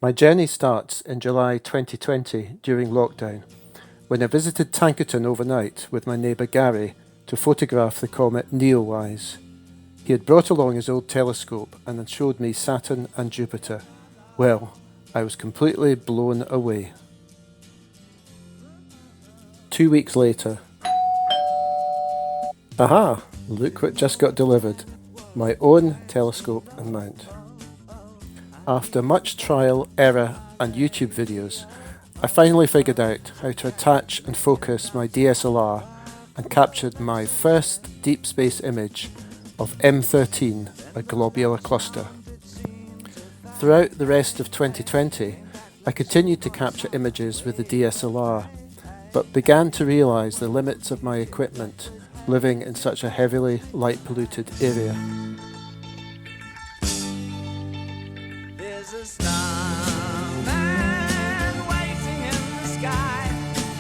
My journey starts in July 2020 during lockdown, when I visited Tankerton overnight with my neighbour Gary to photograph the comet Neowise. He had brought along his old telescope and had showed me Saturn and Jupiter. Well, I was completely blown away. 2 weeks later. Aha! Look what just got delivered. My own telescope and mount. After much trial, error and YouTube videos, I finally figured out how to attach and focus my DSLR and captured my first deep space image of M13, a globular cluster. Throughout the rest of 2020, I continued to capture images with the DSLR, but began to realise the limits of my equipment living in such a heavily light polluted area. There's a starman waiting in the sky.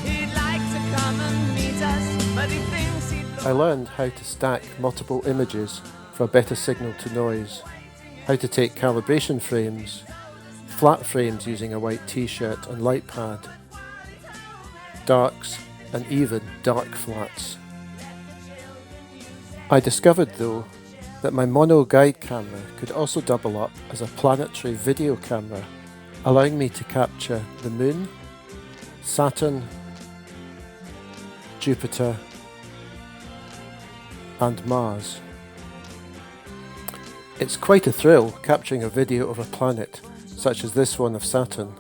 He'd like to come and meet us, but he thinks I learned how to stack multiple images for a better signal to noise, how to take calibration frames, flat frames using a white t-shirt and light pad, darks and even dark flats. I discovered though that my mono guide camera could also double up as a planetary video camera, allowing me to capture the Moon, Saturn, Jupiter and Mars. It's quite a thrill capturing a video of a planet such as this one of Saturn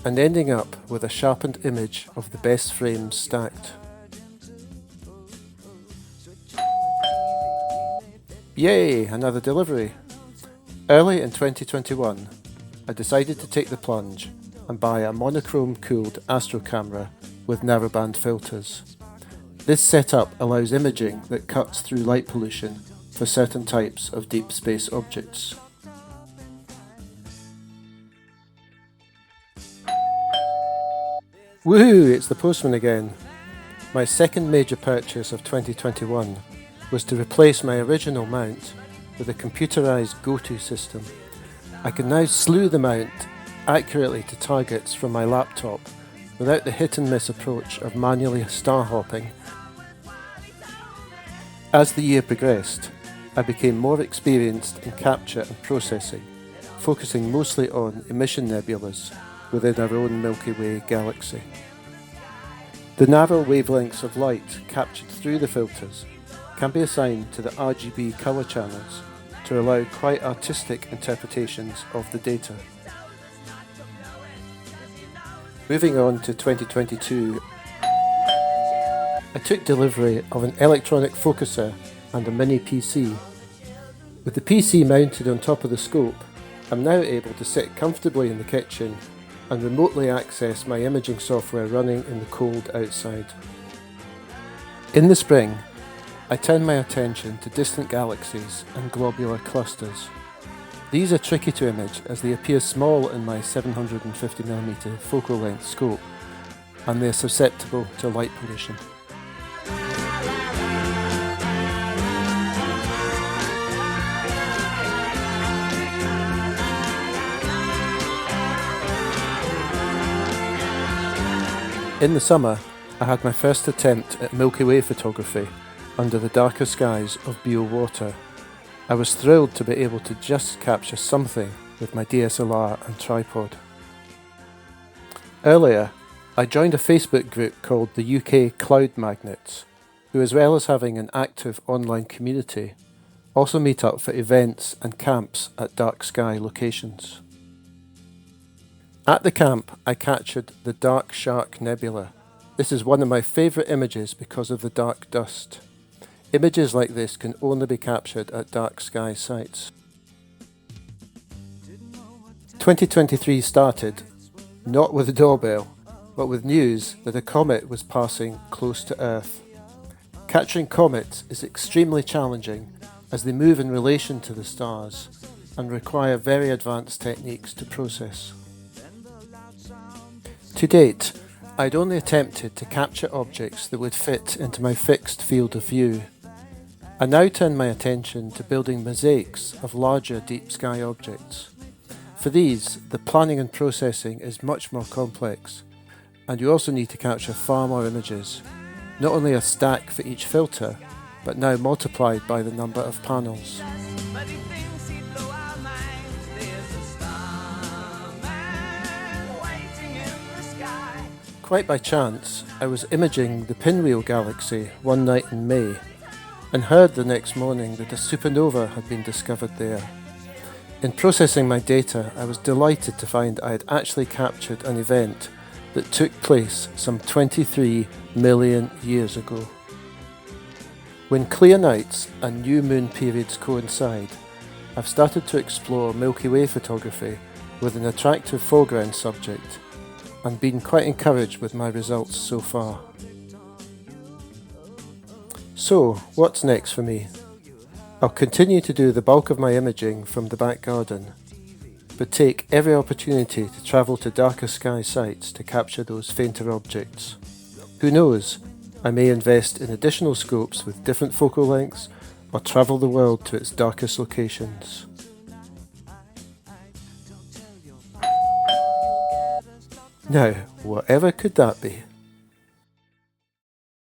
and ending up with a sharpened image of the best frames stacked. Yay, another delivery! Early in 2021, I decided to take the plunge and buy a monochrome cooled Astro camera with narrowband filters. This setup allows imaging that cuts through light pollution for certain types of deep space objects. Woohoo! It's the postman again! My second major purchase of 2021 was to replace my original mount with a computerized go-to system. I can now slew the mount accurately to targets from my laptop without the hit and miss approach of manually star hopping. As the year progressed, I became more experienced in capture and processing, focusing mostly on emission nebulas within our own Milky Way galaxy. The narrow wavelengths of light captured through the filters can be assigned to the RGB colour channels to allow quite artistic interpretations of the data. Moving on to 2022, I took delivery of an electronic focuser and a mini PC. With the PC mounted on top of the scope, I'm now able to sit comfortably in the kitchen and remotely access my imaging software running in the cold outside. In the spring, I turn my attention to distant galaxies and globular clusters. These are tricky to image as they appear small in my 750mm focal length scope and they are susceptible to light pollution. In the summer, I had my first attempt at Milky Way photography under the darker skies of Bio water. I was thrilled to be able to just capture something with my DSLR and tripod. Earlier, I joined a Facebook group called the UK Cloud Magnets, who, as well as having an active online community, also meet up for events and camps at dark sky locations. At the camp, I captured the Dark Shark Nebula. This is one of my favourite images because of the dark dust. Images like this can only be captured at dark sky sites. 2023 started, not with a doorbell, but with news that a comet was passing close to Earth. Capturing comets is extremely challenging as they move in relation to the stars and require very advanced techniques to process. To date, I'd only attempted to capture objects that would fit into my fixed field of view. I now turn my attention to building mosaics of larger deep sky objects. For these, the planning and processing is much more complex, and you also need to capture far more images, not only a stack for each filter, but now multiplied by the number of panels. But he thinks he'd blow our minds. There's a starman waiting in the sky. Quite by chance, I was imaging the Pinwheel Galaxy one night in May, and heard the next morning that a supernova had been discovered there. In processing my data, I was delighted to find I had actually captured an event that took place some 23 million years ago. When clear nights and new moon periods coincide, I've started to explore Milky Way photography with an attractive foreground subject, and been quite encouraged with my results so far. So, what's next for me? I'll continue to do the bulk of my imaging from the back garden, but take every opportunity to travel to darker sky sites to capture those fainter objects. Who knows, I may invest in additional scopes with different focal lengths, or travel the world to its darkest locations. Now, whatever could that be?